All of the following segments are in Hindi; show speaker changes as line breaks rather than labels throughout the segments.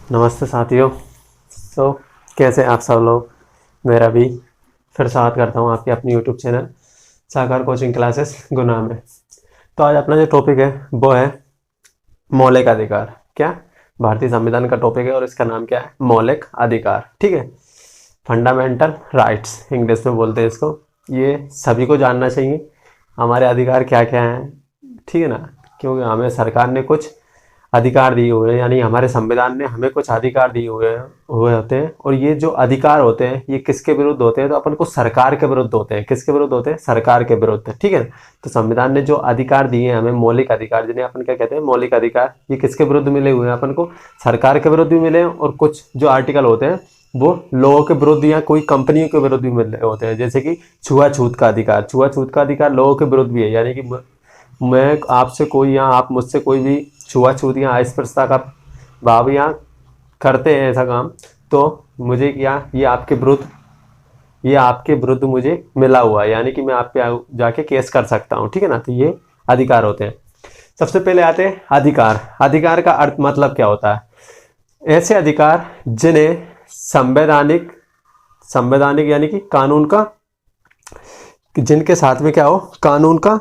नमस्ते साथियों। कैसे आप सब लोग। मेरा भी फिर स्वागत करता हूँ आपके अपनी यूट्यूब चैनल साकार कोचिंग क्लासेस गुना में। तो आज अपना जो टॉपिक है वो है मौलिक अधिकार। क्या भारतीय संविधान का टॉपिक है और इसका नाम क्या है? मौलिक अधिकार। ठीक है, फंडामेंटल राइट्स इंग्लिश में बोलते हैं इसको। ये सभी को जानना चाहिए हमारे अधिकार क्या क्या हैं, ठीक है ना, क्योंकि हमें सरकार ने कुछ अधिकार दिए हुए हैं, यानी हमारे संविधान ने हमें कुछ अधिकार दिए हुए होते हैं। और ये जो अधिकार होते हैं ये किसके विरुद्ध होते हैं? तो अपन को सरकार के विरुद्ध होते हैं। किसके विरुद्ध होते हैं? सरकार के विरुद्ध। ठीक है, तो संविधान ने जो अधिकार दिए हैं हमें, मौलिक अधिकार, जिन्हें अपन क्या कहते हैं? मौलिक अधिकार। ये किसके विरुद्ध मिले हुए हैं? अपन को सरकार के विरुद्ध भी मिले हैं, और कुछ जो आर्टिकल होते हैं वो लोगों के विरुद्ध या कोई कंपनियों के विरुद्ध भी मिले होते हैं। जैसे कि छुआछूत का अधिकार। छुआछूत का अधिकार लोगों के विरुद्ध भी है, यानी कि मैं आपसे कोई या आप मुझसे कोई भी छुआछूत या अस्पृश्यता का भाव या करते हैं ऐसा काम, तो मुझे क्या ये आपके विरुद्ध मुझे मिला हुआ है, यानी कि मैं आप पे जाके केस कर सकता हूँ। ठीक है ना, तो ये अधिकार होते हैं। सबसे पहले आते हैं अधिकार। अधिकार का अर्थ मतलब क्या होता है? ऐसे अधिकार जिन्हें संवैधानिक यानी कि कानून का, जिनके साथ में क्या हो? कानून का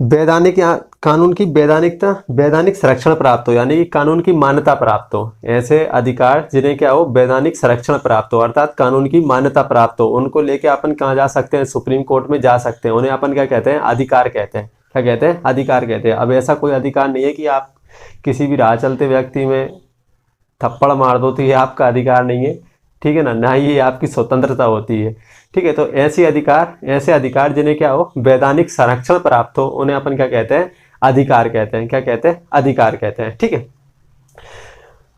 वैधानिक या कानून की वैधानिक संरक्षण प्राप्त हो, यानी कि कानून की मान्यता प्राप्त हो। ऐसे अधिकार जिन्हें क्या हो? वैधानिक संरक्षण प्राप्त हो, अर्थात कानून की मान्यता प्राप्त हो। उनको लेके अपन कहाँ जा सकते हैं? सुप्रीम कोर्ट में जा सकते हैं। उन्हें अपन क्या कहते हैं? अधिकार कहते हैं। क्या कहते हैं? अधिकार कहते हैं। अब ऐसा कोई अधिकार नहीं है कि आप किसी भी राह चलते व्यक्ति में थप्पड़ मार दो, तो ये आपका अधिकार नहीं है। ठीक है ना, ना ही ये आपकी स्वतंत्रता होती है। ठीक है, तो ऐसे अधिकार जिन्हें क्या हो? वैधानिक संरक्षण प्राप्त हो, उन्हें अपन क्या कहते हैं? अधिकार कहते हैं। क्या कहते हैं? अधिकार कहते हैं। ठीक है,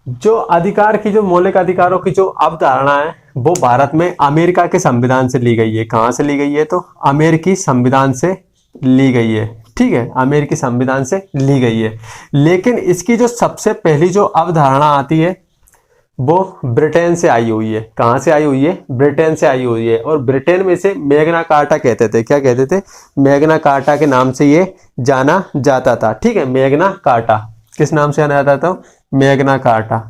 जो अधिकार की, जो मौलिक अधिकारों की जो अवधारणा है वो भारत में अमेरिका के संविधान से ली गई है। कहाँ से ली गई है? तो अमेरिकी संविधान से ली गई है। ठीक है, अमेरिकी संविधान से ली गई है। लेकिन इसकी जो सबसे पहली जो अवधारणा आती है वो ब्रिटेन से आई हुई है। कहाँ से आई हुई है? ब्रिटेन से आई हुई है। और ब्रिटेन में से मैग्ना कार्टा कहते थे। क्या कहते थे? मैग्ना कार्टा के नाम से ये जाना जाता था। ठीक है, मैग्ना कार्टा किस नाम से जाना जाता था? Magna carta.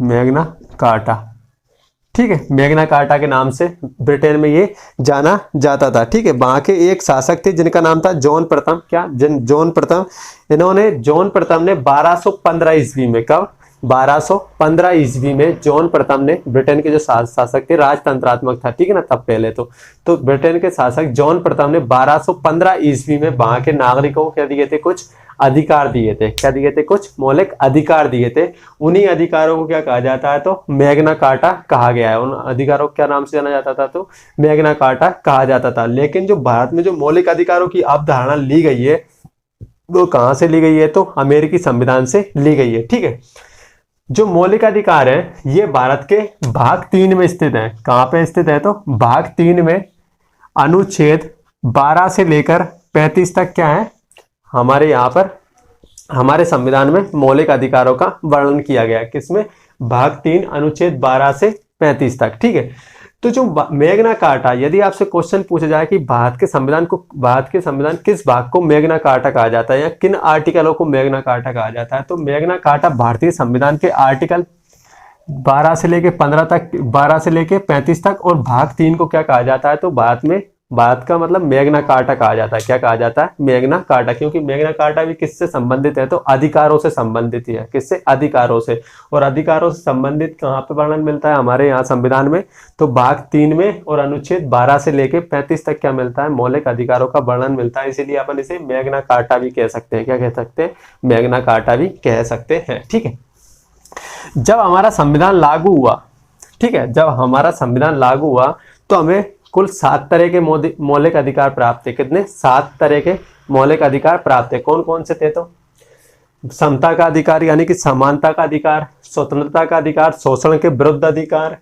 Magna carta. ठीक है, मैग्ना कार्टा के नाम से ब्रिटेन में ये जाना जाता था। ठीक है, वहां के एक शासक थे जिनका नाम था जॉन प्रथम। जॉन प्रथम। जॉन प्रथम ने 1215 ईस्वी में, कब? 1215 ईस्वी में जॉन प्रथम ने, ब्रिटेन के जो शासक थे, राजतंत्रात्मक था। ठीक है ना, तब पहले तो ब्रिटेन के शासक जॉन प्रथम ने 1215 ईस्वी में वहां के नागरिकों को क्या दिए थे? कुछ अधिकार दिए थे। क्या दिए थे? कुछ मौलिक अधिकार दिए थे। उन्हीं अधिकारों को क्या कहा जाता है? तो मैग्ना कार्टा कहा गया है। उन अधिकारों को क्या नाम से जाना जाता था? तो मैग्ना कार्टा कहा जाता था। लेकिन जो भारत में जो मौलिक अधिकारों की अवधारणा ली गई है वो कहां से ली गई है? तो अमेरिकी संविधान से ली गई है। ठीक है, जो मौलिक अधिकार है ये भारत के भाग 3 में स्थित है। कहां पे स्थित है? तो भाग 3 में अनुच्छेद 12 से लेकर 35 तक क्या है? हमारे यहाँ पर हमारे संविधान में मौलिक अधिकारों का वर्णन किया गया है। किसमें? भाग 3 अनुच्छेद 12 से 35 तक। ठीक है, तो जो मैग्ना कार्टा, यदि आपसे क्वेश्चन पूछा जाए कि भारत के संविधान किस भाग को मैग्ना कार्टा कहा जाता है या किन आर्टिकलों को मैग्ना कार्टा कहा जाता है, तो मैग्ना कार्टा भारतीय संविधान के आर्टिकल 12 से लेके 15 तक, 12 से लेके 35 तक, और भाग 3 को क्या कहा जाता है? तो भारत का मतलब मैग्ना कार्टा कहा जाता है। क्या कहा जाता है? Magna carta. क्योंकि मैग्ना कार्टा भी किससे संबंधित है? तो अधिकारों से संबंधित है। किससे? अधिकारों से। और अधिकारों से संबंधित कहाँ पे वर्णन मिलता है? हमारे यहाँ संविधान में। तो भाग 3 में और अनुच्छेद 12 से लेके 35 तक क्या मिलता है? मौलिक अधिकारों का वर्णन मिलता है। इसीलिए अपन इसे मैग्ना कार्टा भी कह सकते हैं। क्या कह सकते हैं? मैग्ना कार्टा भी कह सकते हैं। ठीक है, जब हमारा संविधान लागू हुआ, ठीक है, जब हमारा संविधान लागू हुआ तो हमें कुल 7 तरह के मौलिक अधिकार प्राप्त थे। कितने? 7 तरह के मौलिक अधिकार प्राप्त थे। कौन कौन से थे? तो समता का अधिकार यानी कि समानता का अधिकार, स्वतंत्रता का अधिकार, शोषण के विरुद्ध अधिकार,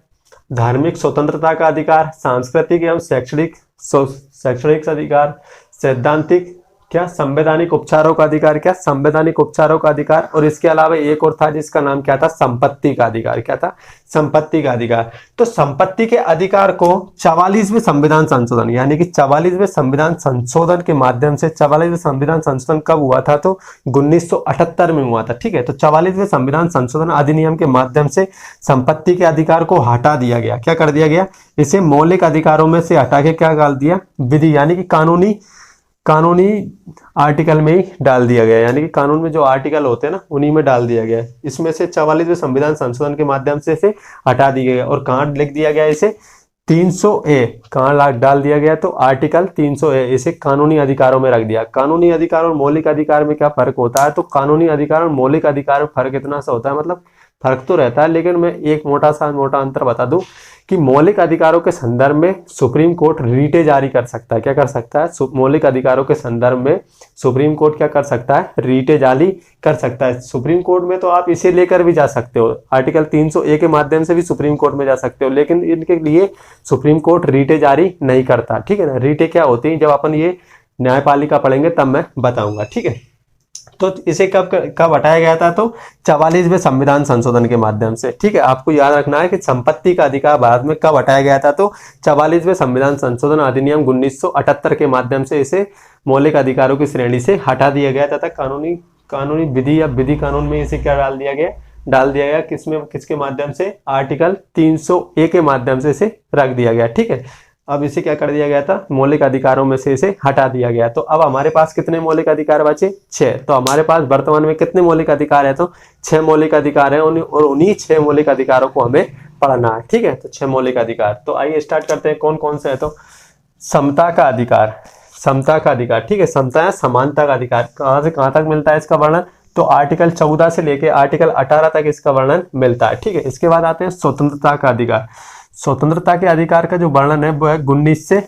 धार्मिक स्वतंत्रता का अधिकार, सांस्कृतिक एवं शैक्षणिक अधिकार, सैद्धांतिक क्या, संवैधानिक उपचारों का अधिकार, क्या, संवैधानिक उपचारों का अधिकार। और इसके अलावा एक और था जिसका नाम क्या था, संपत्ति का अधिकार। क्या था, संपत्ति का अधिकार। तो संपत्ति के अधिकार को 44वें संविधान संशोधन, यानी कि 44वें संविधान संशोधन के माध्यम से, 44वें संविधान संशोधन कब हुआ था, तो 1978 में हुआ था। ठीक है, तो 44वें संविधान संशोधन अधिनियम के माध्यम से संपत्ति के अधिकार को हटा दिया गया। क्या कर दिया गया, इसे मौलिक अधिकारों में से हटा के क्या डाल दिया, विधि यानी कि कानूनी आर्टिकल में ही डाल दिया गया, यानी कि कानून में जो आर्टिकल होते हैं ना उन्हीं में डाल दिया गया। इसमें से 44वें संविधान संशोधन के माध्यम से इसे हटा दिया गया। और कहाँ लिख दिया गया इसे, 300A कहाँ डाल दिया गया, तो आर्टिकल 300A, इसे कानूनी अधिकारों में रख दिया। कानूनी अधिकार और मौलिक अधिकार में क्या फर्क होता है, तो कानूनी अधिकार और मौलिक अधिकार में फर्क इतना सा होता है, मतलब फर्क तो रहता है, लेकिन मैं एक मोटा अंतर बता दूं कि मौलिक अधिकारों के संदर्भ में सुप्रीम कोर्ट रीटे जारी कर सकता है। क्या कर सकता है, मौलिक अधिकारों के संदर्भ में सुप्रीम कोर्ट क्या कर सकता है, रीटे जारी कर सकता है। सुप्रीम कोर्ट में तो आप इसे लेकर भी जा सकते हो, आर्टिकल 300A के माध्यम से भी सुप्रीम कोर्ट में जा सकते हो, लेकिन इनके लिए सुप्रीम कोर्ट रीटे जारी नहीं करता। ठीक है ना, रीटे क्या होती है, जब अपन ये न्यायपालिका पढ़ेंगे तब मैं बताऊंगा। ठीक है, तो इसे कब हटाया गया था, तो 44वें संविधान संशोधन के माध्यम से। ठीक है, आपको याद रखना है कि संपत्ति का अधिकार भारत में कब हटाया गया था, तो 44वें संविधान संशोधन अधिनियम 1978 के माध्यम से इसे मौलिक अधिकारों की श्रेणी से हटा दिया गया तथा कानूनी विधि या विधि कानून में इसे क्या डाल दिया गया किसके माध्यम से, आर्टिकल 300A के माध्यम से इसे रख दिया गया। ठीक है, अब इसे क्या कर दिया गया था, मौलिक अधिकारों में से इसे हटा दिया गया। तो अब हमारे पास कितने मौलिक अधिकार बचे, 6। तो हमारे पास वर्तमान में कितने मौलिक अधिकार है, तो 6 मौलिक अधिकार है, और उन्हीं 6 मौलिक अधिकारों को हमें पढ़ना है। ठीक है, तो 6 मौलिक अधिकार। तो आइए स्टार्ट करते हैं, कौन कौन से है, तो समता का अधिकार, ठीक है, समता या समानता का अधिकार कहाँ से कहाँ तक मिलता है इसका वर्णन, तो आर्टिकल 14 से लेके आर्टिकल 18 तक इसका वर्णन मिलता है। ठीक है, इसके बाद आते हैं स्वतंत्रता का अधिकार। स्वतंत्रता के अधिकार का जो वर्णन है वो है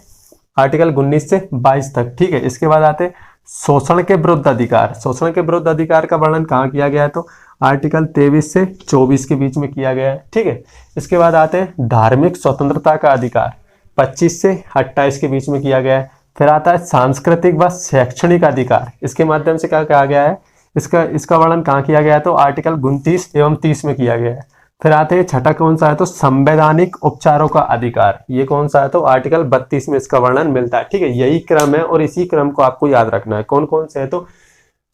आर्टिकल 19 से 22 तक। ठीक है, इसके बाद आते हैं शोषण के विरुद्ध अधिकार। शोषण के विरुद्ध अधिकार का वर्णन कहाँ किया गया है, तो आर्टिकल 23 से 24 के बीच में किया गया है। ठीक है, इसके बाद आते हैं धार्मिक स्वतंत्रता का अधिकार, 25 से 28 के बीच में किया गया है। फिर आता है सांस्कृतिक व शैक्षणिक अधिकार, इसके माध्यम से क्या कहा गया है, इसका वर्णन कहाँ किया गया है, तो आर्टिकल 29 एवं 30 में किया गया है। फिर आते हैं छठा कौन सा है, तो संवैधानिक उपचारों का अधिकार, ये कौन सा है, तो आर्टिकल 32 में इसका वर्णन मिलता है। ठीक है, यही क्रम है और इसी क्रम को आपको याद रखना है। कौन कौन से है, तो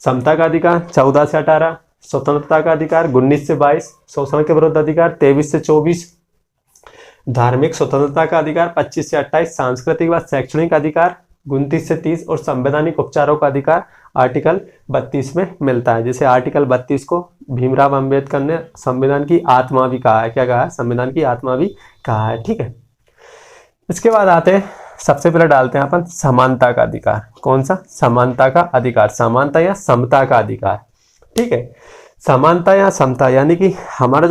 समता का अधिकार 14 से 18, स्वतंत्रता का अधिकार 19 से 22, शोषण के विरुद्ध अधिकार 23 से 24, धार्मिक स्वतंत्रता का अधिकार 25 से 28, सांस्कृतिक व शैक्षणिक अधिकार 29 से 30 और संवैधानिक उपचारों का अधिकार आर्टिकल 32 में मिलता है। जैसे आर्टिकल 32 को भीमराव अंबेडकर ने संविधान की आत्मा भी कहा है। क्या कहा है, संविधान की आत्मा भी कहा है। ठीक है, इसके बाद आते हैं, सबसे पहले डालते हैं अपन समानता का अधिकार। कौन सा, समानता का अधिकार, समानता या समता का अधिकार। ठीक है, समानता या समता यानी कि हमारा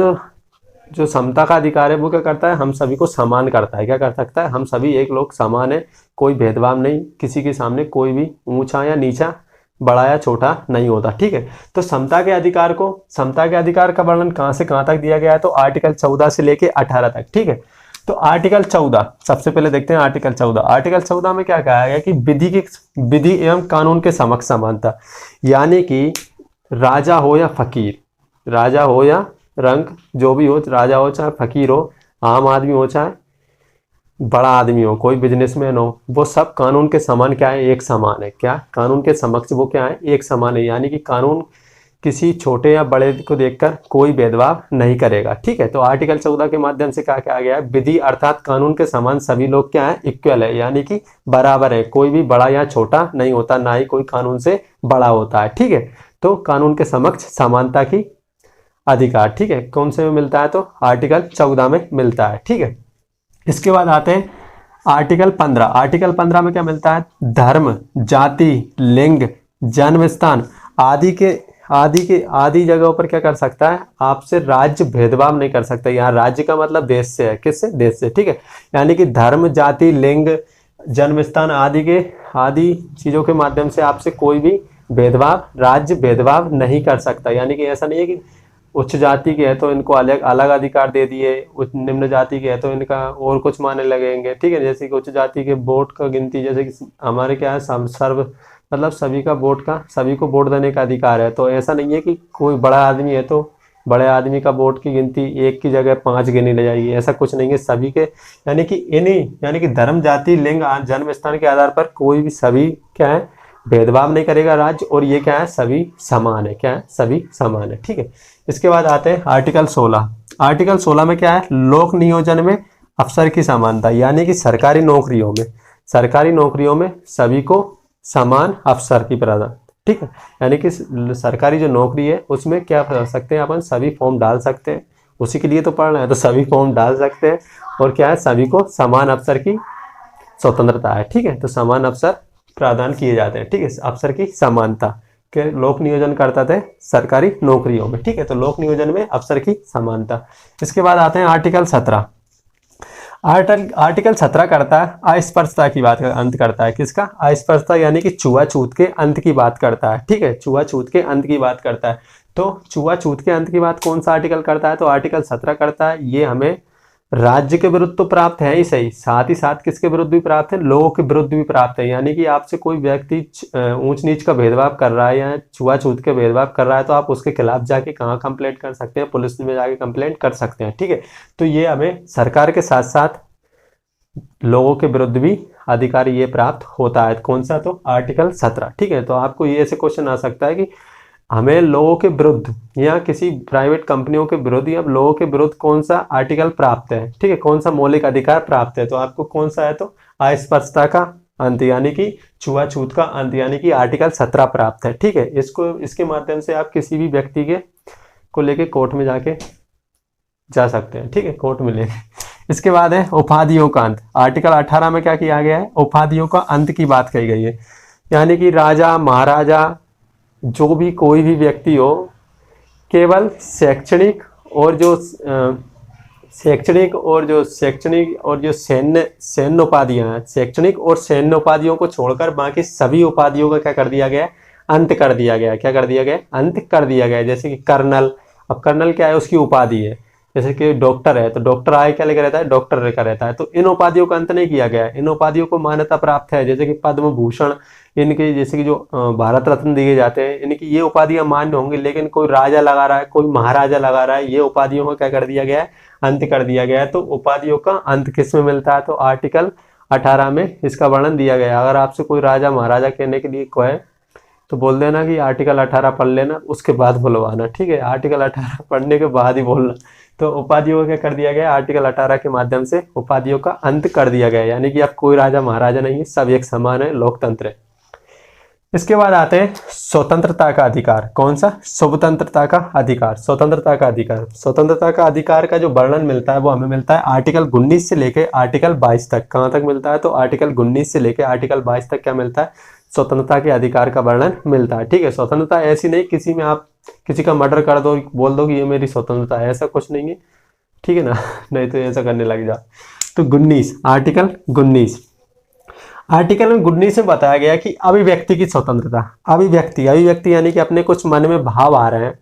जो समता का अधिकार है वो क्या करता है, हम सभी को समान करता है। क्या कर सकता है, हम सभी एक लोग समान है, कोई भेदभाव नहीं, किसी के सामने कोई भी ऊंचा या नीचा, बड़ा या छोटा नहीं होता। ठीक है, तो समता के अधिकार का वर्णन कहां से कहां तक दिया गया है, तो आर्टिकल 14 से लेके 18 तक। ठीक है, तो आर्टिकल 14 सबसे पहले देखते हैं। आर्टिकल 14 में क्या कहा गया कि विधि एवं कानून के समक्ष समानता, यानी कि राजा हो या फकीर, राजा हो या रंग जो भी हो, राजा हो चाहे फकीर हो, आम आदमी हो चाहे बड़ा आदमी हो, कोई बिजनेसमैन हो, वो सब कानून के समान क्या है, एक समान है। क्या, कानून के समक्ष वो क्या है, एक समान है, यानी कि कानून किसी छोटे या बड़े को देखकर कोई भेदभाव नहीं करेगा। ठीक है, तो आर्टिकल 14 के माध्यम से क्या कहा गया है, विधि अर्थात कानून के समान सभी लोग क्या है, इक्वल है, यानी कि बराबर है, कोई भी बड़ा या छोटा नहीं होता, ना ही कोई कानून से बड़ा होता है। ठीक है, तो कानून के समक्ष समानता की अधिकार। ठीक है, कौन से में मिलता है, तो आर्टिकल 14 में मिलता है। ठीक है, इसके बाद आते हैं आर्टिकल 15। आर्टिकल 15 में क्या मिलता है, धर्म, जाति, लिंग, जन्म स्थान आदि जगहों पर क्या कर सकता है, आपसे राज्य भेदभाव नहीं कर सकता। यहाँ राज्य का मतलब देश से है, किससे, देश से। ठीक है, यानी कि धर्म, जाति, लिंग, जन्म स्थान आदि चीजों के माध्यम से आपसे कोई भी राज्य भेदभाव नहीं कर सकता। यानी कि ऐसा नहीं है कि उच्च जाति के है तो इनको अलग अधिकार दे दिए, निम्न जाति के है तो इनका और कुछ मानने लगेंगे। ठीक है, जैसे कि उच्च जाति के वोट का गिनती, जैसे कि हमारे क्या है, मतलब सभी को वोट देने का अधिकार है। तो ऐसा नहीं है कि कोई बड़ा आदमी है तो बड़े आदमी का वोट की गिनती 1 की जगह 5 गिनी ले जाएगी, ऐसा कुछ नहीं है। सभी के यानी कि धर्म, जाति, लिंग, जन्म स्थान के आधार पर कोई भी, सभी क्या है, भेदभाव नहीं करेगा राज्य, और ये क्या है, सभी समान है। क्या है, सभी समान है। ठीक है, इसके बाद आते हैं आर्टिकल 16। आर्टिकल 16 में क्या है, लोक नियोजन में अफसर की समानता, यानी कि सरकारी नौकरियों में सभी को समान अफसर की प्रदान। ठीक है, यानी कि सरकारी जो नौकरी है उसमें क्या कर सकते हैं अपन, सभी फॉर्म डाल सकते हैं। उसी के लिए तो पढ़ना है, तो सभी फॉर्म डाल सकते हैं। और क्या है, सभी को समान अवसर की स्वतंत्रता है। ठीक है, तो समान अवसर प्रदान किए जाते हैं। ठीक है, अवसर की समानता के लोक नियोजन करते थे सरकारी नौकरियों में। ठीक है, तो लोक नियोजन में अवसर की समानता। इसके बाद आते हैं आर्टिकल 17। आर्टिकल 17 करता है अस्पृश्यता की बात, अंत करता है। किसका, अस्पृश्यता, यानी कि छुआछूत के अंत की बात करता है। ठीक है, छुआछूत के अंत की बात करता है। तो छुआछूत के अंत की बात कौन सा आर्टिकल करता है, तो आर्टिकल 17 करता है। ये हमें राज्य के विरुद्ध तो प्राप्त है ही सही, साथ ही साथ किसके विरुद्ध भी प्राप्त है, लोगों के विरुद्ध भी प्राप्त है। यानी कि आपसे कोई व्यक्ति ऊंच नीच का भेदभाव कर रहा है या छुआछूत के भेदभाव कर रहा है, तो आप उसके खिलाफ जाके कहाँ कंप्लेंट कर सकते हैं, पुलिस में जाके कंप्लेंट कर सकते हैं। ठीक है, तो ये हमें सरकार के साथ साथ लोगों के विरुद्ध भी अधिकार ये प्राप्त होता है। कौन सा, तो आर्टिकल 17। ठीक है, तो आपको ये ऐसे क्वेश्चन आ सकता है कि हमें लोगों के विरुद्ध या किसी प्राइवेट कंपनियों के विरुद्ध या लोगों के विरुद्ध कौन सा आर्टिकल प्राप्त है। ठीक है, कौन सा मौलिक अधिकार प्राप्त है, तो आपको कौन सा है, तो अस्पृश्यता का अंत, यानी कि छुआछूत का अंत, यानी कि आर्टिकल 17 प्राप्त है। ठीक है, इसके माध्यम से आप किसी भी व्यक्ति के को लेके कोर्ट में जाके जा सकते हैं। ठीक है, कोर्ट में लेके। इसके बाद है उपाधियों का अंत। आर्टिकल 18 में क्या किया गया है, उपाधियों का अंत की बात कही गई है। यानी कि राजा, महाराजा, जो भी कोई भी व्यक्ति हो, केवल शैक्षणिक और जो सैन्य उपाधियां हैं, शैक्षणिक और सैन्य उपाधियों को छोड़कर बाकी सभी उपाधियों का क्या कर दिया गया, अंत कर दिया गया। क्या कर दिया गया, अंत कर दिया गया। जैसे कि कर्नल, अब कर्नल क्या है, उसकी उपाधि है। जैसे कि डॉक्टर है, तो डॉक्टर आगे क्या लेकर रहता है, डॉक्टर लेकर रहता है। तो इन उपाधियों का अंत नहीं किया गया है, इन उपाधियों को मान्यता प्राप्त है। जैसे कि पद्म भूषण, इनके जैसे कि जो भारत रत्न दिए जाते हैं, इनकी ये उपाधियां मान्य होंगी। लेकिन कोई राजा लगा रहा है, कोई महाराजा लगा रहा है, ये उपाधियों को क्या कर दिया गया है, अंत कर दिया गया है। तो उपाधियों का अंत किस में मिलता है, तो आर्टिकल 18 में इसका वर्णन दिया गया है। अगर आपसे कोई राजा महाराजा कहने के लिए कहे तो बोल देना कि आर्टिकल 18 पढ़ लेना, उसके बाद बुलवाना। ठीक है, आर्टिकल 18 पढ़ने के बाद ही बोलना। तो उपाधियों को क्या कर दिया गया, आर्टिकल 18 के माध्यम से उपाधियों का अंत कर दिया गया। यानी कि अब कोई राजा महाराजा नहीं है, सब एक समान है, लोकतंत्र है। इसके बाद आते हैं स्वतंत्रता का अधिकार। कौन सा, स्वतंत्रता का अधिकार। स्वतंत्रता का अधिकार का जो वर्णन मिलता है वो हमें मिलता है आर्टिकल 19 से लेके आर्टिकल 22 तक। कहाँ तक मिलता है, तो आर्टिकल 19 से लेके आर्टिकल 22 तक क्या मिलता है, स्वतंत्रता के अधिकार का वर्णन मिलता है। ठीक है, स्वतंत्रता ऐसी नहीं किसी में आप किसी का मर्डर कर दो, बोल दो कि ये मेरी स्वतंत्रता है, ऐसा कुछ नहीं है। ठीक है ना, नहीं तो ऐसा करने लग जाओ। तो 19, आर्टिकल 19, आर्टिकल 19 में बताया गया कि अभिव्यक्ति की स्वतंत्रता। अभिव्यक्ति यानी कि अपने कुछ मन में भाव आ रहे हैं,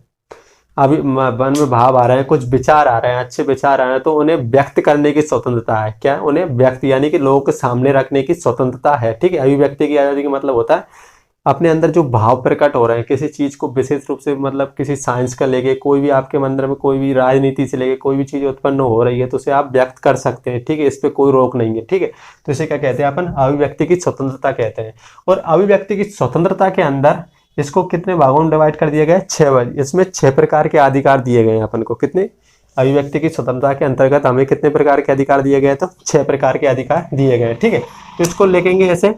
कुछ विचार आ रहे हैं, अच्छे विचार आ रहे हैं, तो उन्हें व्यक्त करने की स्वतंत्रता है। क्या, उन्हें व्यक्त यानी कि लोगों के सामने रखने की स्वतंत्रता है। ठीक है, अभिव्यक्ति की आजादी का मतलब होता है अपने अंदर जो भाव प्रकट हो रहे हैं किसी चीज को, विशेष रूप से मतलब किसी साइंस का लेके, कोई भी आपके अंदर में कोई भी राजनीति से लेके कोई भी चीज उत्पन्न हो रही है तो उसे आप व्यक्त कर सकते हैं। ठीक है, इस पे कोई रोक नहीं है। ठीक है, तो इसे क्या कहते हैं अपन, अभिव्यक्ति की स्वतंत्रता कहते हैं। और अभिव्यक्ति की स्वतंत्रता के अंदर इसको कितने भागों में डिवाइड कर दिया गया है, 6। इसमें 6 प्रकार के अधिकार दिए गए हैं अपन को। कितने, अभिव्यक्ति की स्वतंत्रता के अंतर्गत हमें कितने प्रकार के अधिकार दिए गए, तो 6 प्रकार के अधिकार दिए गए। ठीक है, तो इसको लिखेंगे ऐसे,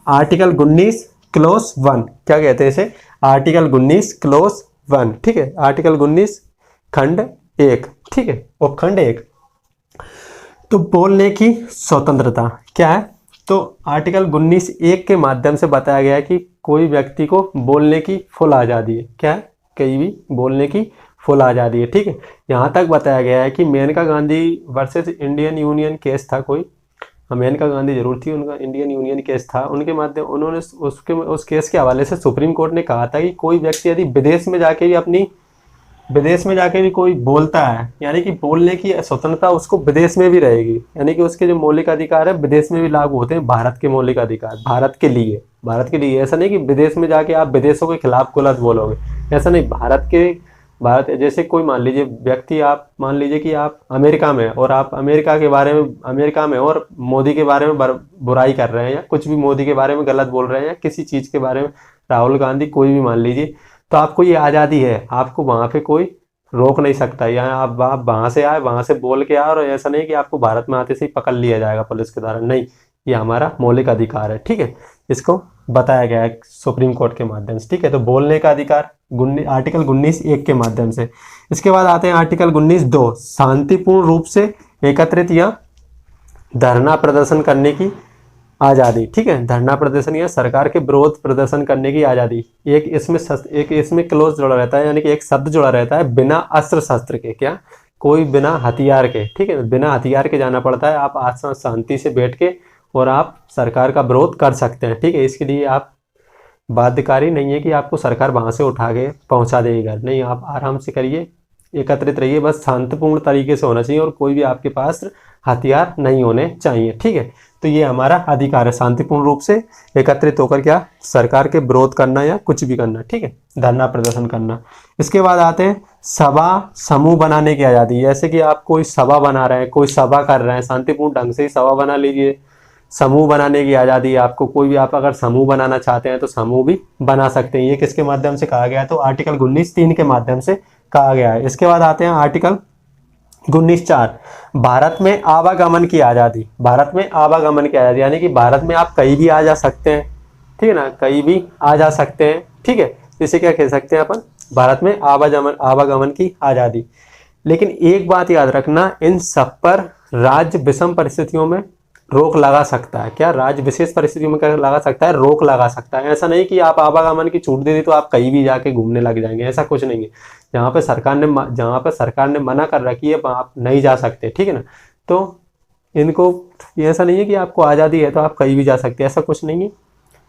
आर्टिकल 19 क्लोज 1, क्या कहते हैं इसे, आर्टिकल 19 क्लोज 1। ठीक है, आर्टिकल 19 खंड 1। ठीक है, और खंड 1 तो बोलने की स्वतंत्रता क्या है, तो आर्टिकल 19(1) के माध्यम से बताया गया है कि कोई व्यक्ति को बोलने की फुल आज़ादी है। क्या है, कहीं भी बोलने की फुल आज़ादी है। ठीक है, यहाँ तक बताया गया है कि Maneka Gandhi versus Indian union case था कोई, मेनका गांधी जरूर थी, उनका इंडियन यूनियन केस था, उनके माध्यम उन्होंने उस केस के हवाले से सुप्रीम कोर्ट ने कहा था कि कोई व्यक्ति यदि विदेश में जाके भी अपनी विदेश में जाके भी कोई बोलता है, यानी कि बोलने की स्वतंत्रता उसको विदेश में भी रहेगी, यानी कि उसके जो मौलिक अधिकार है विदेश में भी लागू होते हैं। भारत के मौलिक अधिकार भारत के लिए, भारत के लिए, ऐसा नहीं कि विदेश में जाके आप विदेशों के खिलाफ गलत बोलोगे, ऐसा नहीं। भारत जैसे कोई मान लीजिए व्यक्ति, आप मान लीजिए कि आप अमेरिका में, और आप अमेरिका में और मोदी के बारे में बुराई कर रहे हैं, या कुछ भी मोदी के बारे में गलत बोल रहे हैं, या किसी चीज़ के बारे में, राहुल गांधी, कोई भी मान लीजिए, तो आपको ये आज़ादी है, आपको वहाँ पे कोई रोक नहीं सकता। या आप वहाँ से आए, वहाँ से बोल के आए, और ऐसा नहीं कि आपको भारत में आते से ही पकड़ लिया जाएगा पुलिस के द्वारा, नहीं, ये हमारा मौलिक अधिकार है, ठीक है। इसको बताया गया है सुप्रीम कोर्ट के माध्यम से, ठीक है। तो बोलने का अधिकार आर्टिकल 19(1) के माध्यम से। इसके बाद आते हैं आर्टिकल 19(2), शांतिपूर्ण रूप से एकत्रित या धरना प्रदर्शन करने की आज़ादी, ठीक है। धरना प्रदर्शन या सरकार के विरोध प्रदर्शन करने की आज़ादी। एक इसमें क्लोज जुड़ा रहता है, यानी कि एक शब्द जुड़ा रहता है, बिना अस्त्र शस्त्र के, क्या, कोई बिना हथियार के, ठीक है, बिना हथियार के जाना पड़ता है। आप आज शांति से बैठ के और आप सरकार का विरोध कर सकते हैं, ठीक है। इसके लिए आप बाध्यकारी नहीं है कि आपको सरकार वहाँ से उठा के पहुँचा देगी घर, नहीं, आप आराम से करिए, एकत्रित रहिए, बस शांतिपूर्ण तरीके से होना चाहिए, और कोई भी आपके पास हथियार नहीं होने चाहिए, ठीक है। तो ये हमारा अधिकार है, शांतिपूर्ण रूप से एकत्रित होकर क्या, सरकार के विरोध करना या कुछ भी करना, ठीक है, धरना प्रदर्शन करना। इसके बाद आते हैं सभा समूह बनाने की आज़ादी। जैसे कि आप कोई सभा बना रहे हैं, कोई सभा कर रहे हैं, शांतिपूर्ण ढंग से ही सभा बना लीजिए। समूह बनाने की आज़ादी है आपको, कोई भी आप अगर समूह बनाना चाहते हैं तो समूह भी बना सकते हैं। ये किसके माध्यम से कहा गया है, तो आर्टिकल 19(3) के माध्यम से कहा गया है। इसके बाद आते हैं आर्टिकल 19(4), भारत में आवागमन की आज़ादी। भारत में आवागमन की आज़ादी, यानी कि भारत में आप कहीं भी आ जा सकते हैं, ठीक है ना, कहीं भी आ जा सकते हैं, ठीक है। इसे क्या कह सकते हैं अपन, भारत में आवागमन की आज़ादी। लेकिन एक बात याद रखना, इन सब पर राज्य विषम परिस्थितियों में रोक लगा सकता है। क्या, राज्य विशेष परिस्थितियों में क्या लगा सकता है, रोक लगा सकता है। ऐसा नहीं कि आप आवागमन की छूट दे दी तो आप कहीं भी जाके घूमने लग जाएंगे, ऐसा कुछ नहीं है। जहाँ पे सरकार ने मना कर रखी है आप नहीं जा सकते, ठीक है ना। तो इनको ऐसा नहीं है कि आपको आज़ादी है तो आप कहीं भी जा सकते हैं, ऐसा कुछ नहीं है।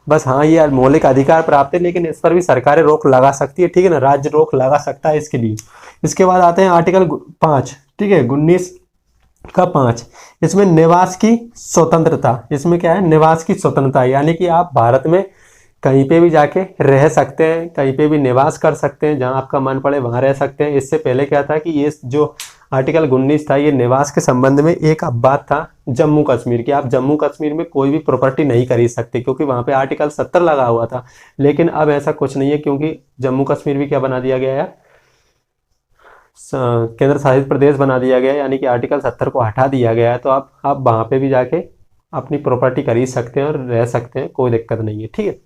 बस हाँ, ये मौलिक अधिकार प्राप्त है, लेकिन इस पर भी सरकारें रोक लगा सकती है, ठीक है ना, राज्य रोक लगा सकता है इसके लिए। इसके बाद आते हैं आर्टिकल 5, ठीक है, 19(5), इसमें निवास की स्वतंत्रता। इसमें क्या है, निवास की स्वतंत्रता, यानी कि आप भारत में कहीं पे भी जाके रह सकते हैं, कहीं पे भी निवास कर सकते हैं, जहां आपका मन पड़े वहां रह सकते हैं। इससे पहले क्या था कि ये जो आर्टिकल 19 था, ये निवास के संबंध में एक अपवाद था जम्मू कश्मीर की। आप जम्मू कश्मीर में कोई भी प्रॉपर्टी नहीं खरीद सकते, क्योंकि वहां पे आर्टिकल 70 लगा हुआ था। लेकिन अब ऐसा कुछ नहीं है, क्योंकि जम्मू कश्मीर भी क्या बना दिया गया है, केंद्र शासित प्रदेश बना दिया गया है, यानी कि आर्टिकल 70 को हटा दिया गया है। तो आप वहाँ पे भी जाके अपनी प्रॉपर्टी खरीद सकते हैं और रह सकते हैं, कोई दिक्कत नहीं है, ठीक है।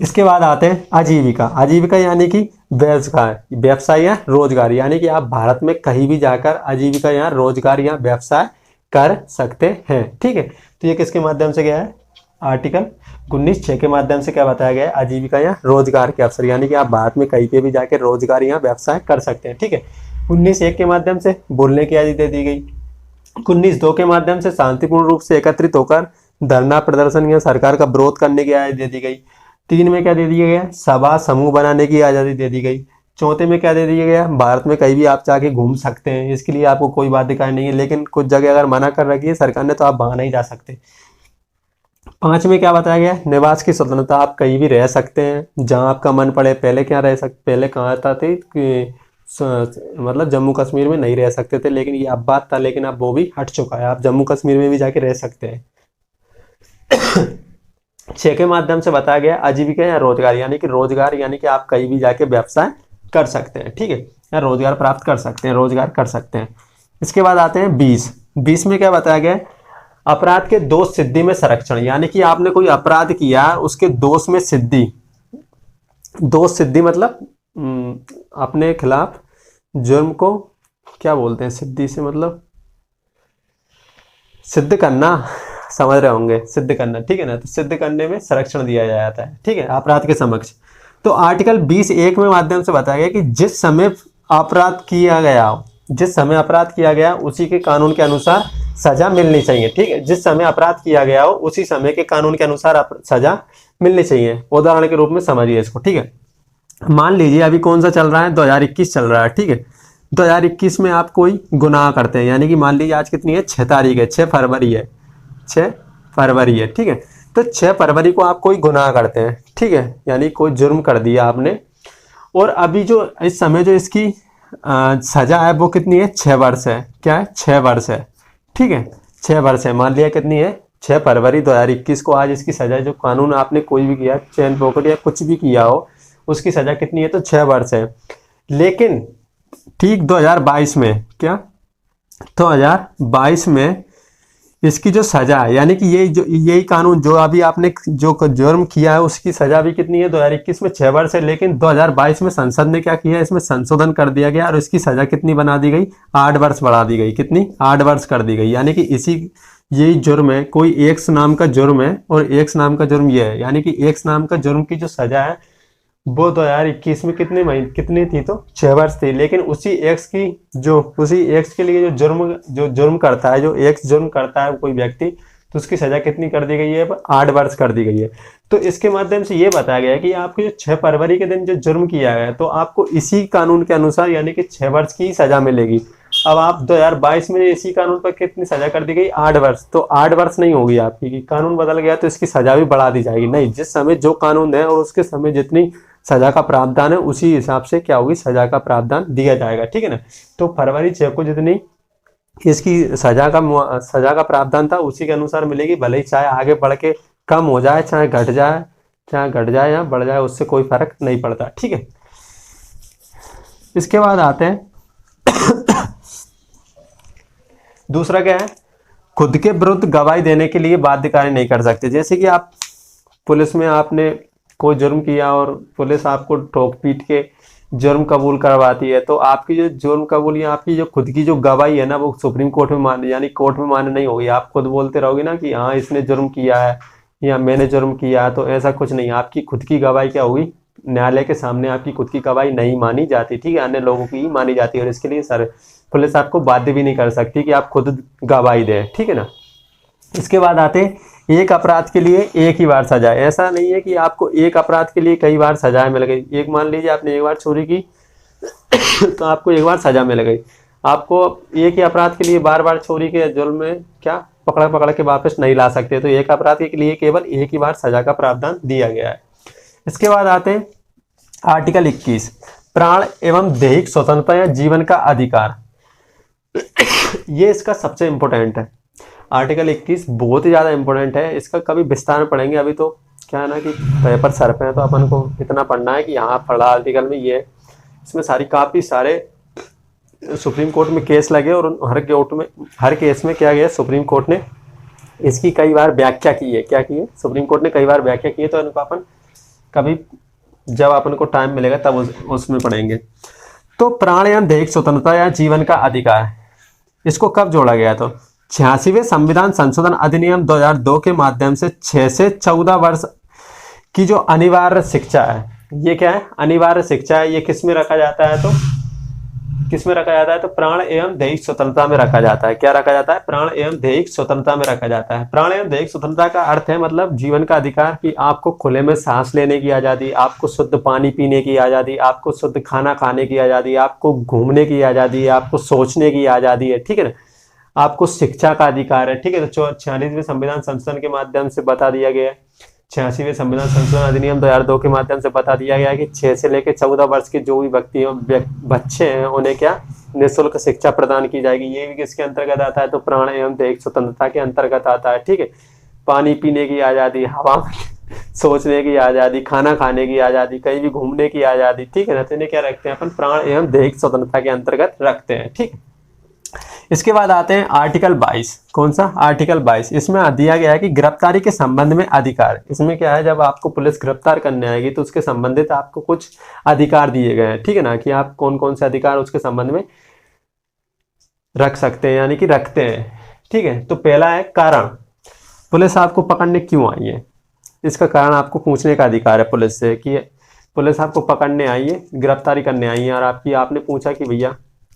इसके बाद आते हैं आजीविका। आजीविका यानी कि व्यवसाय या रोजगार, यानी कि आप भारत में कहीं भी जाकर आजीविका या रोजगार या व्यवसाय कर सकते हैं, ठीक है। तो ये किसके माध्यम से गया है, आर्टिकल 19(6) के माध्यम से क्या बताया गया है, आजीविका या रोजगार के अवसर, यानी कि आप भारत में कहीं पे भी जाकर रोजगार या व्यवसाय कर सकते हैं, ठीक है। 19(1) के माध्यम से बोलने की आज़ादी दे दी गई। 19(2) के माध्यम से शांतिपूर्ण रूप से एकत्रित होकर धरना प्रदर्शन या सरकार का विरोध करने की आज़ादी दे दी गई। 3 में क्या दे दिया गया, सभा समूह बनाने की आज़ादी दे दी गई। 4 में क्या दे दिया गया, भारत में कहीं भी आप जाके घूम सकते हैं, इसके लिए आपको कोई बाध्यकारी नहीं है। लेकिन कुछ जगह अगर मना कर रखी है सरकार ने तो आप वहाँ नहीं जा सकते। 5 में क्या बताया गया, निवास की स्वतंत्रता, आप कहीं भी रह सकते हैं जहां आपका मन पड़े। पहले क्या रह सकते, पहले कहा था कि मतलब जम्मू कश्मीर में नहीं रह सकते थे, लेकिन ये अब बात था, लेकिन अब वो भी हट चुका है, आप जम्मू कश्मीर में भी जाके रह सकते हैं। 6 के माध्यम से बताया गया आजीविका या रोजगार, यानी कि रोजगार, यानी कि आप कहीं भी जाके व्यवसाय कर सकते हैं, ठीक है, या रोजगार प्राप्त कर सकते हैं, रोजगार कर सकते हैं। इसके बाद आते हैं 20 में क्या बताया गया, अपराध के दोष सिद्धि में संरक्षण, यानी कि आपने कोई अपराध किया, उसके दोष में सिद्धि, दोष सिद्धि मतलब अपने खिलाफ जुर्म को क्या बोलते हैं, सिद्धि से मतलब सिद्ध करना, समझ रहे होंगे, सिद्ध करना, ठीक है ना। तो सिद्ध करने में संरक्षण दिया जाता है, ठीक है, अपराध के समक्ष। तो आर्टिकल 20(1) में माध्यम से बताया गया कि जिस समय अपराध किया गया उसी के कानून के अनुसार सजा मिलनी चाहिए, ठीक है। जिस समय अपराध किया गया हो उसी समय के कानून के अनुसार सजा मिलनी चाहिए। उदाहरण के रूप में समझिए इसको, ठीक है। मान लीजिए अभी कौन सा चल रहा है, 2021 चल रहा है, ठीक है। 2021 में आप कोई गुनाह करते हैं, यानी कि मान लीजिए आज कितनी है, 6 तारीख है, 6 फरवरी है, 6 फरवरी है, ठीक है। तो 6 फरवरी को आप कोई गुनाह करते हैं, ठीक है, यानी कोई जुर्म कर दिया आपने। और अभी जो इस समय जो इसकी सजा है वो कितनी है, 6 वर्ष है। क्या है, 6 वर्ष है, ठीक है, 6 वर्ष है। मान लिया कितनी है, 6 फरवरी 2021 को आज इसकी सजा, जो कानून आपने कोई भी किया, चैन पॉकेट या कुछ भी किया हो, उसकी सजा कितनी है, तो 6 वर्ष है। लेकिन ठीक 2022 में, क्या 2022 में इसकी जो सजा है, यानी कि यही कानून जो अभी आपने जो जुर्म किया है उसकी सजा भी कितनी है, 2021 में 6 वर्ष है। लेकिन 2022 में संसद ने क्या किया, इसमें संशोधन कर दिया गया और इसकी सजा कितनी बना दी गई, 8 वर्ष बढ़ा दी गई। कितनी, 8 वर्ष कर दी गई। यानी कि यही जुर्म है, कोई एक्स नाम का जुर्म है और एक्स नाम का जुर्म ये है, यानी कि एक्स नाम का जुर्म की जो सजा है वो 2021 में कितनी थी, तो 6 वर्ष थी। लेकिन उसी एक्स के लिए जो जुर्म करता है, जो एक्स जुर्म करता है कोई व्यक्ति, तो उसकी सजा कितनी कर दी गई है, 8 वर्ष कर दी गई है। तो इसके माध्यम से ये बताया गया है कि आपको जो 6 फरवरी के दिन जो जुर्म किया है, तो आपको इसी कानून के अनुसार यानी कि 6 वर्ष की सजा मिलेगी। अब आप 2022 में इसी कानून पर कितनी सजा कर दी गई, 8 वर्ष। तो 8 वर्ष नहीं होगी आपकी, कानून बदल गया तो इसकी सजा भी बढ़ा दी जाएगी। नहीं, जिस समय जो कानून है और उसके समय जितनी सजा का प्रावधान है उसी हिसाब से क्या होगी, सजा का प्रावधान दिया जाएगा, ठीक है ना। तो फरवरी 6 को जितनी इसकी सजा का प्रावधान था उसी के अनुसार मिलेगी, भले ही चाहे आगे बढ़ के कम हो जाए, चाहे घट जाए या बढ़ जाए, उससे कोई फर्क नहीं पड़ता, ठीक है। इसके बाद आते हैं दूसरा क्या है, खुद के विरुद्ध गवाही देने के लिए बाध्यकारी नहीं कर सकते। जैसे कि आप पुलिस में आपने कोई जुर्म किया और पुलिस आपको ठोक पीट के जुर्म कबूल करवाती है, तो आपकी जो जुर्म कबूल या आपकी जो खुद की जो गवाही है ना, वो सुप्रीम कोर्ट में मान्य, यानी कोर्ट में मान्य नहीं होगी। आप खुद बोलते रहोगे ना कि हाँ इसने जुर्म किया है या मैंने जुर्म किया, तो ऐसा कुछ नहीं। आपकी खुद की गवाही क्या होगी, न्यायालय के सामने आपकी खुद की गवाही नहीं मानी जाती, ठीक है, अन्य लोगों की ही मानी जाती है। और इसके लिए सर पुलिस आपको बाध्य भी नहीं कर सकती कि आप खुद गवाही दें, ठीक है ना। इसके बाद आते हैं एक अपराध के लिए एक ही बार सजा। ऐसा नहीं है कि आपको एक अपराध के लिए कई बार सजाएं मिल गई। एक मान लीजिए आपने एक बार चोरी की तो आपको एक बार सजा मिल गई। आपको एक ही अपराध के लिए बार बार चोरी के जुर्म में क्या पकड़ के वापस नहीं ला सकते। तो एक अपराध के लिए केवल एक ही बार सजा का प्रावधान दिया गया है। इसके बाद आते हैं आर्टिकल 21, प्राण एवं दैहिक स्वतंत्रता या जीवन का अधिकार। ये इसका सबसे इंपॉर्टेंट है। आर्टिकल 21 बहुत ही ज़्यादा इंपॉर्टेंट है, इसका कभी विस्तार में पढ़ेंगे। अभी तो क्या है ना कि पेपर सर पे है, तो अपन को इतना पढ़ना है कि यहाँ पढ़ा आर्टिकल में ये, इसमें काफ़ी सारे सुप्रीम कोर्ट में केस लगे और हर केस में क्या गया, सुप्रीम कोर्ट ने इसकी कई बार व्याख्या की है। क्या की है, सुप्रीम कोर्ट ने कई बार व्याख्या की है। तो इनको अपन कभी जब अपन को टाइम मिलेगा तब उसमें पढ़ेंगे। तो प्राण एवं दैहिक स्वतंत्रता या जीवन का अधिकार, इसको कब जोड़ा गया? तो 86वें संविधान संशोधन अधिनियम 2002 के माध्यम से 6 से 14 वर्ष की जो अनिवार्य शिक्षा है, ये क्या है, अनिवार्य शिक्षा है। ये किस में रखा जाता है? तो किस में रखा जाता है? तो प्राण एवं दैहिक स्वतंत्रता में रखा जाता है। क्या रखा जाता है? प्राण एवं दैहिक स्वतंत्रता में रखा जाता है। प्राण एवं दैहिक स्वतंत्रता का अर्थ है मतलब जीवन का अधिकार, कि आपको खुले में सांस लेने की आज़ादी, आपको शुद्ध पानी पीने की आज़ादी, आपको शुद्ध खाना खाने की आज़ादी, आपको घूमने की आज़ादी, आपको सोचने की आज़ादी है, ठीक है ना। आपको शिक्षा का अधिकार है, ठीक है। तो 46वें संविधान संशोधन के माध्यम से बता दिया गया है, 86वें संविधान संशोधन अधिनियम 2002 के माध्यम से बता दिया गया है कि 6 से लेकर 14 वर्ष के जो भी बच्चे हैं उन्हें क्या निःशुल्क शिक्षा प्रदान की जाएगी। ये भी किसके अंतर्गत आता है? तो प्राण एवं दैहिक स्वतंत्रता के अंतर्गत आता है, ठीक है। पानी पीने की आज़ादी, हवा सोचने की आज़ादी, खाना खाने की आज़ादी, कहीं भी घूमने की आज़ादी, ठीक है ना। तो इन्हें क्या रखते हैं अपन? प्राण एवं दैहिक स्वतंत्रता के अंतर्गत रखते हैं, ठीक है। इसके बाद आते हैं आर्टिकल 22। कौन सा? आर्टिकल 22। इसमें दिया गया है कि गिरफ्तारी के संबंध में अधिकार। इसमें क्या है, जब आपको पुलिस गिरफ्तार करने आएगी तो उसके संबंधित आपको कुछ अधिकार दिए गए हैं, ठीक है ना, कि आप कौन कौन से अधिकार उसके संबंध में रख सकते हैं, यानी कि रखते हैं, ठीक है। तो पहला है कारण, पुलिस आपको पकड़ने क्यों आई है, इसका कारण आपको पूछने का अधिकार है पुलिस से, कि पुलिस आपको पकड़ने आई है, गिरफ्तारी करने आई है और आपने पूछा कि भैया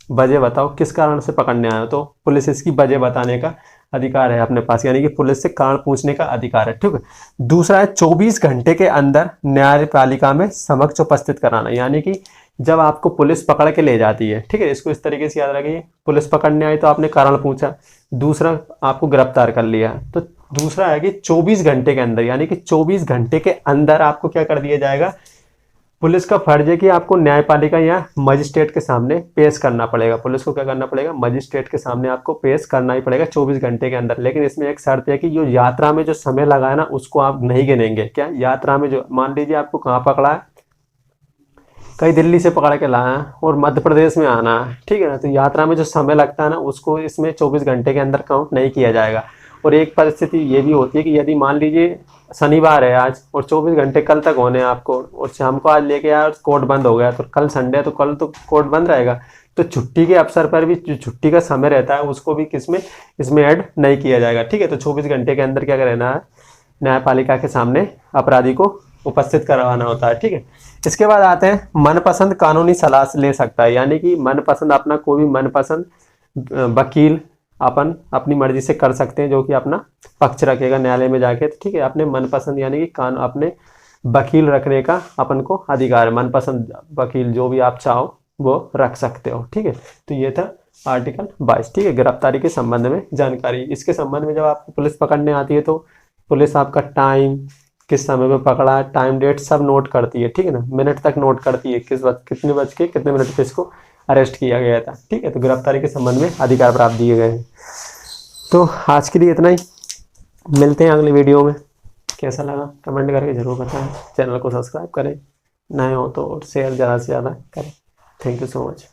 वजह बताओ किस कारण से पकड़ने आए हो, तो पुलिस इसकी वजह बताने का अधिकार है अपने पास, यानी कि पुलिस से कारण पूछने का अधिकार है। ठीक है। दूसरा है 24 घंटे के अंदर न्यायपालिका में समक्ष उपस्थित कराना, यानी कि जब आपको पुलिस पकड़ के ले जाती है, ठीक है, इसको इस तरीके से याद रखिए, पुलिस पकड़ने आई तो आपने कारण पूछा, दूसरा आपको गिरफ्तार कर लिया, तो दूसरा है कि 24 घंटे के अंदर, यानी कि 24 घंटे के अंदर आपको क्या कर दिया जाएगा, पुलिस का फर्ज है कि आपको न्यायपालिका या मजिस्ट्रेट के सामने पेश करना पड़ेगा। पुलिस को क्या करना पड़ेगा, मजिस्ट्रेट के सामने आपको पेश करना ही पड़ेगा 24 घंटे के अंदर। लेकिन इसमें एक शर्त है कि जो यात्रा में जो समय लगा है ना, उसको आप नहीं गिनेंगे। क्या, यात्रा में जो, मान लीजिए आपको कहाँ पकड़ा है, कहीं दिल्ली से पकड़ के लाया और मध्य प्रदेश में आना है, ठीक है ना, तो यात्रा में जो समय लगता है ना, उसको इसमें 24 घंटे के अंदर काउंट नहीं किया जाएगा। और एक परिस्थिति ये भी होती है कि यदि मान लीजिए शनिवार है आज और 24 घंटे कल तक होने हैं आपको, और शाम को आज लेके आया कोर्ट बंद हो गया, तो कल संडे है तो कल तो कोर्ट बंद रहेगा, तो छुट्टी के अवसर पर भी जो छुट्टी का समय रहता है उसको भी किसमें, इसमें ऐड नहीं किया जाएगा। ठीक है, तो 24 घंटे के अंदर क्या रहना है, न्यायपालिका के सामने अपराधी को उपस्थित करवाना होता है। ठीक है। इसके बाद आते हैं मनपसंद कानूनी सलाह ले सकता है, यानी कि मनपसंद अपना कोई भी मनपसंद वकील अपन अपनी मर्जी से कर सकते हैं, जो कि अपना पक्ष रखेगा न्यायालय में जाके। ठीक है, अपने मनपसंद यानी कि अपने वकील रखने का अपन को अधिकार है, मनपसंद वकील जो भी आप चाहो वो रख सकते हो। ठीक है, तो ये था आर्टिकल 22। ठीक है, गिरफ्तारी के संबंध में जानकारी। इसके संबंध में जब आपको पुलिस पकड़ने आती है तो पुलिस आपका टाइम, किस समय में पकड़ा, टाइम डेट सब नोट करती है। ठीक है ना, मिनट तक नोट करती है, कितने बज के कितने मिनट पे इसको अरेस्ट किया गया था। ठीक है, तो गिरफ्तारी के संबंध में अधिकार प्राप्त दिए गए हैं। तो आज के लिए इतना ही, मिलते हैं अगले वीडियो में। कैसा लगा कमेंट करके जरूर बताएं, चैनल को सब्सक्राइब करें, नए हो तो शेयर ज़्यादा से ज़्यादा करें। Thank you so much.